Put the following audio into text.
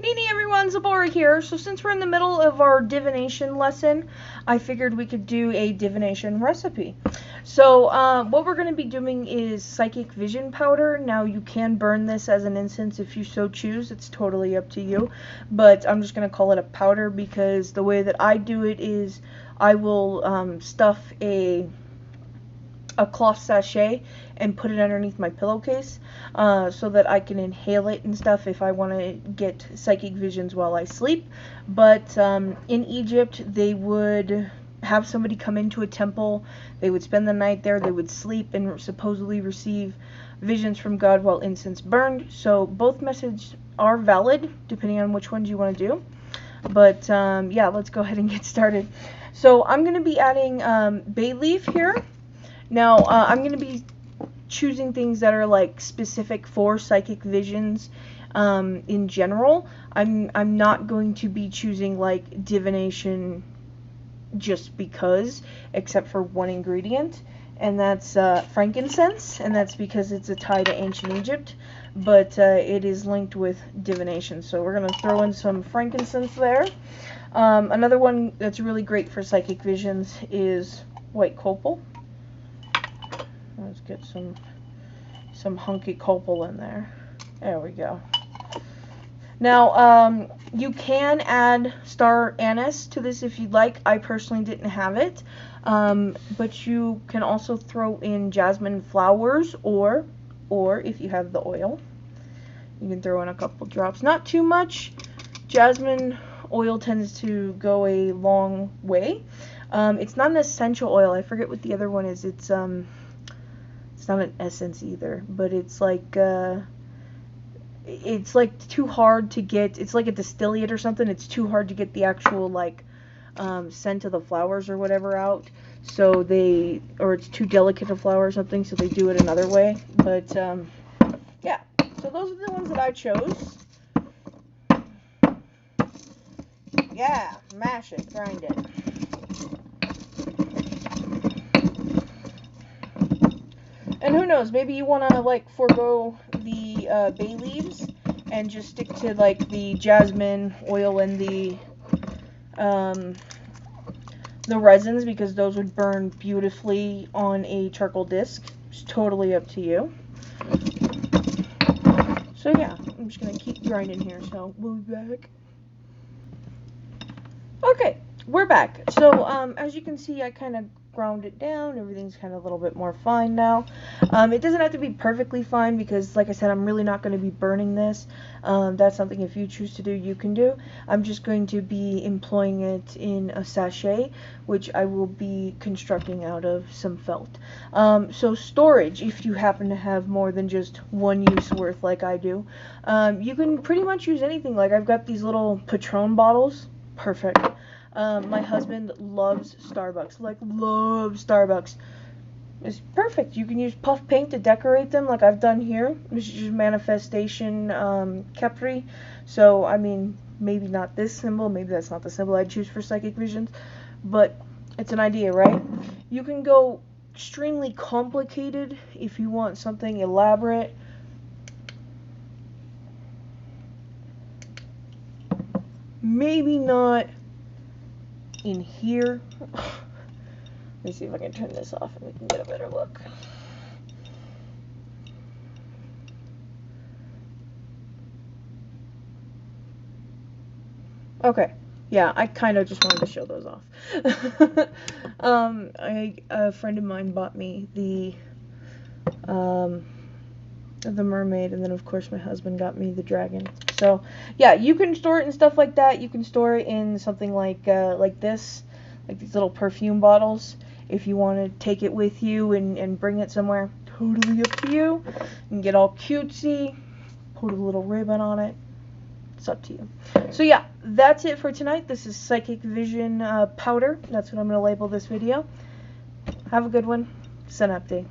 Nini everyone, Zabora here. So since we're in the middle of our divination lesson, I figured we could do a divination recipe. So what we're going to be doing is psychic vision powder. Now you can burn this as an incense if you so choose. It's totally up to you. But I'm just going to call it a powder because the way that I do it is I will stuff a cloth sachet and put it underneath my pillowcase so that I can inhale it and stuff if I want to get psychic visions while I sleep. But in Egypt, they would have somebody come into a temple, they would spend the night there, they would sleep and supposedly receive visions from God while incense burned. So both methods are valid depending on which ones you want to do. But yeah, let's go ahead and get started. So I'm going to be adding bay leaf here. Now, I'm going to be choosing things that are like specific for psychic visions in general. I'm not going to be choosing like divination just because, except for one ingredient, and that's frankincense, and that's because it's a tie to ancient Egypt, but it is linked with divination. So we're going to throw in some frankincense there. Another one that's really great for psychic visions is white copal. Let's get some hunky copal in there. There we go. Now, you can add star anise to this if you'd like. I personally didn't have it. But you can also throw in jasmine flowers, or if you have the oil, you can throw in a couple drops. Not too much. Jasmine oil tends to go a long way. It's not an essential oil. I forget what the other one is. It's not an essence either, but it's like too hard to get. It's like a distillate or something. It's too hard to get the actual like scent of the flowers or whatever out. So or it's too delicate a flower or something. So they do it another way. But yeah. So those are the ones that I chose. Yeah, mash it, grind it. And who knows, maybe you want to like forego the bay leaves and just stick to like the jasmine oil and the resins, because those would burn beautifully on a charcoal disc. It's totally up to you. So yeah, I'm just going to keep grinding here, so we'll be back. Okay, we're back. So as you can see, I kind of ground it down. Everything's kind of a little bit more fine now. It doesn't have to be perfectly fine because, like I said, I'm really not going to be burning this. That's something if you choose to do, you can do. I'm just going to be employing it in a sachet, which I will be constructing out of some felt. So storage, if you happen to have more than just one use worth like I do, you can pretty much use anything. Like I've got these little Patron bottles. Perfect. My husband loves Starbucks, loves Starbucks. It's perfect. You can use puff paint to decorate them like I've done here. This is just manifestation Capri. So, I mean, maybe not this symbol. Maybe that's not the symbol I'd choose for psychic visions. But it's an idea, right? You can go extremely complicated if you want something elaborate. Maybe not in here. Let me see if I can turn this off and we can get a better look. Okay, yeah, I kind of just wanted to show those off. A friend of mine bought me the mermaid, and then of course my husband got me the dragon. So yeah, you can store it in stuff like that. You can store it in something like this, like these little perfume bottles. If you want to take it with you and bring it somewhere, totally up to you. You can get all cutesy, put a little ribbon on it. It's up to you. So yeah, that's it for tonight. This is Psychic Vision powder. That's what I'm going to label this video. Have a good one. Sun update.